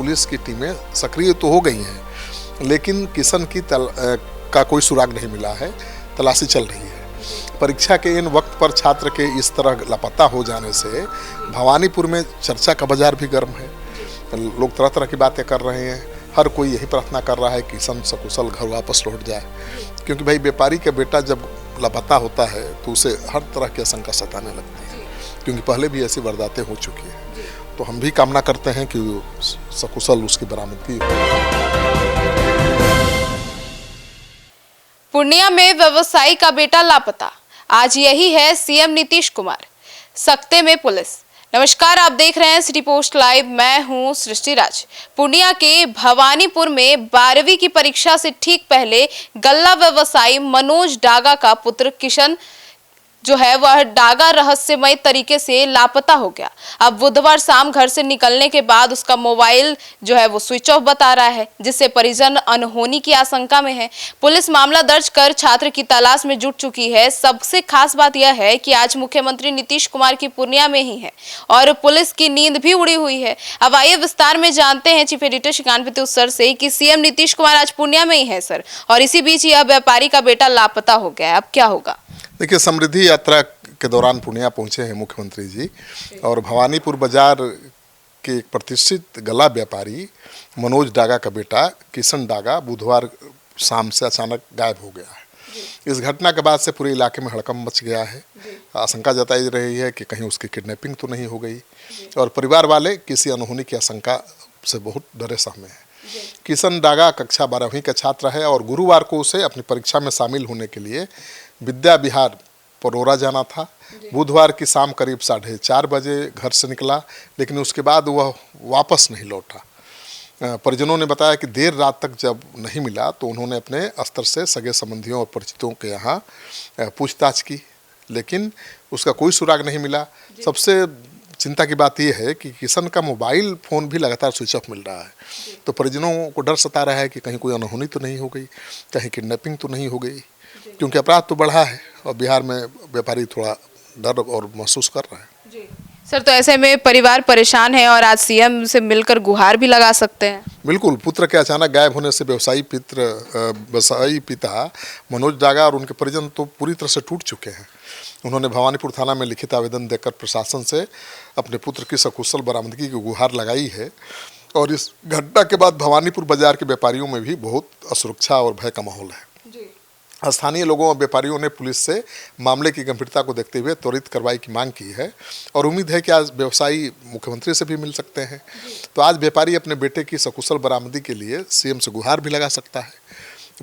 Police की टीमें सक्रिय तो हो गई हैं, लेकिन किशन का कोई सुराग नहीं मिला है। तलाशी चल रही है। परीक्षा के इन वक्त पर छात्र के इस तरह लापता हो जाने से भवानीपुर में चर्चा का बाजार भी गर्म है। लोग तरह तरह की बातें कर रहे हैं। हर कोई यही प्रार्थना कर रहा है कि किशन सकुशल घर वापस लौट जाए, क्योंकि भाई व्यापारी का बेटा जब लापता होता है तो उसे हर तरह की आशंका सताने लगती है, क्योंकि पहले भी ऐसी वारदातें हो चुकी हैं। तो हम भी कामना करते हैं कि सकुशल उसकी बरामदगी हो। पूर्णिया में व्यवसायी का बेटा लापता, आज यही है सीएम नीतीश कुमार, सख्ते में पुलिस। नमस्कार, आप देख रहे हैं सिटी पोस्ट लाइव, मैं हूं सृष्टि राज। पूर्णिया के भवानीपुर में 12वीं की परीक्षा से ठीक पहले गल्ला व्यवसायी मनोज डागा का पुत्र किशन जो है वह डागा रहस्यमय तरीके से लापता हो गया। अब बुधवार शाम घर से निकलने के बाद उसका मोबाइल जो है वो स्विच ऑफ बता रहा है, जिससे परिजन अनहोनी की आशंका में है। पुलिस मामला दर्ज कर छात्र की तलाश में जुट चुकी है। सबसे खास बात यह है कि आज मुख्यमंत्री नीतीश कुमार की पूर्णिया में ही है और पुलिस की नींद भी उड़ी हुई है। अब आइए विस्तार में जानते हैं chief editor Shrikant Pratyush sir से कि सीएम नीतीश कुमार आज पूर्णिया में ही है सर, और इसी बीच यह व्यापारी का बेटा लापता हो गया है, अब क्या होगा? देखिए, समृद्धि यात्रा के दौरान पूर्णिया पहुंचे हैं मुख्यमंत्री जी, और भवानीपुर बाजार के एक प्रतिष्ठित गल्ला व्यापारी मनोज डागा का बेटा किशन डागा बुधवार शाम से अचानक गायब हो गया है। इस घटना के बाद से पूरे इलाके में हड़कंप मच गया है। आशंका जताई रही है कि कहीं उसकी किडनैपिंग तो नहीं हो गई, और परिवार वाले किसी अनहोनी की आशंका से बहुत डरे सहमे हैं। किशन डागा कक्षा 12वीं का छात्र है और गुरुवार को उसे अपनी परीक्षा में शामिल होने के लिए विद्या विहार परोरा जाना था। बुधवार की शाम करीब 4:30 बजे घर से निकला, लेकिन उसके बाद वह वापस नहीं लौटा। परिजनों ने बताया कि देर रात तक जब नहीं मिला तो उन्होंने अपने स्तर से सगे संबंधियों और परिचितों के यहाँ पूछताछ की, लेकिन उसका कोई सुराग नहीं मिला। सबसे चिंता की बात यह है कि किशन का मोबाइल फ़ोन भी लगातार स्विच ऑफ मिल रहा है। तो परिजनों को डर सता रहा है कि कहीं कोई अनहोनी तो नहीं हो गई, कहीं किडनैपिंग तो नहीं हो गई, क्योंकि अपराध तो बढ़ा है और बिहार में व्यापारी थोड़ा डर और महसूस कर रहा है। सर, तो ऐसे में परिवार परेशान है और आज सीएम से मिलकर गुहार भी लगा सकते हैं। बिल्कुल, पुत्र के अचानक गायब होने से व्यवसायी पिता मनोज डागा और उनके परिजन तो पूरी तरह से टूट चुके हैं। उन्होंने भवानीपुर थाना में लिखित आवेदन देकर प्रशासन से अपने पुत्र की सकुशल बरामदगी की गुहार लगाई है, और इस घटना के बाद भवानीपुर बाजार के व्यापारियों में भी बहुत असुरक्षा और भय का माहौल है। स्थानीय लोगों और व्यापारियों ने पुलिस से मामले की गंभीरता को देखते हुए त्वरित कार्रवाई की मांग की है, और उम्मीद है कि आज व्यवसायी मुख्यमंत्री से भी मिल सकते हैं। तो आज व्यापारी अपने बेटे की सकुशल बरामदगी के लिए सीएम से गुहार भी लगा सकता है।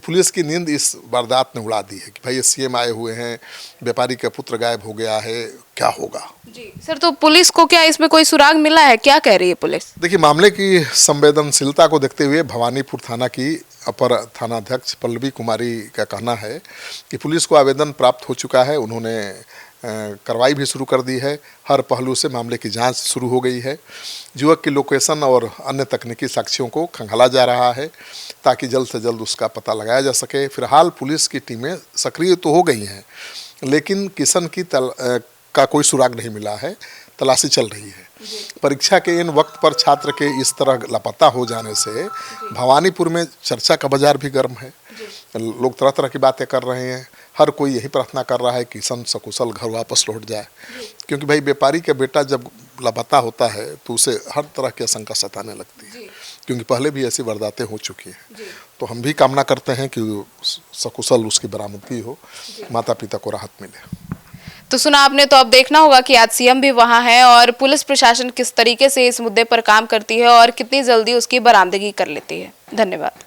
पुलिस की नींद इस वारदात ने उड़ा दी है कि भाई ये सीएम आए हुए हैं, व्यापारी का पुत्र गायब हो गया है, क्या होगा? जी सर, तो पुलिस को क्या इसमें कोई सुराग मिला है, क्या कह रही है पुलिस? देखिए, मामले की संवेदनशीलता को देखते हुए भवानीपुर थाना की अपर थानाध्यक्ष पल्लवी कुमारी का कहना है कि पुलिस को आवेदन प्राप्त हो चुका है। उन्होंने कार्रवाई भी शुरू कर दी है। हर पहलू से मामले की जांच शुरू हो गई है। युवक की लोकेशन और अन्य तकनीकी साक्ष्यों को खंगाला जा रहा है ताकि जल्द से जल्द उसका पता लगाया जा सके। फिलहाल पुलिस की टीमें सक्रिय तो हो गई हैं, लेकिन किशन का कोई सुराग नहीं मिला है। तलाशी चल रही है। परीक्षा के इन वक्त पर छात्र के इस तरह लापता हो जाने से भवानीपुर में चर्चा का बाजार भी गर्म है। लोग तरह तरह की बातें कर रहे हैं। हर कोई यही प्रार्थना कर रहा है कि किशन सकुशल घर वापस लौट जाए, क्योंकि भाई व्यापारी का बेटा जब लापता होता है तो उसे हर तरह की आशंका सताने लगती है, क्योंकि पहले भी ऐसी वारदातें हो चुकी हैं। तो हम भी कामना करते हैं कि सकुशल उसकी बरामदगी हो, माता पिता को राहत मिले। तो सुना आपने, तो अब देखना होगा कि आज सीएम भी वहां है और पुलिस प्रशासन किस तरीके से इस मुद्दे पर काम करती है और कितनी जल्दी उसकी बरामदगी कर लेती है। धन्यवाद।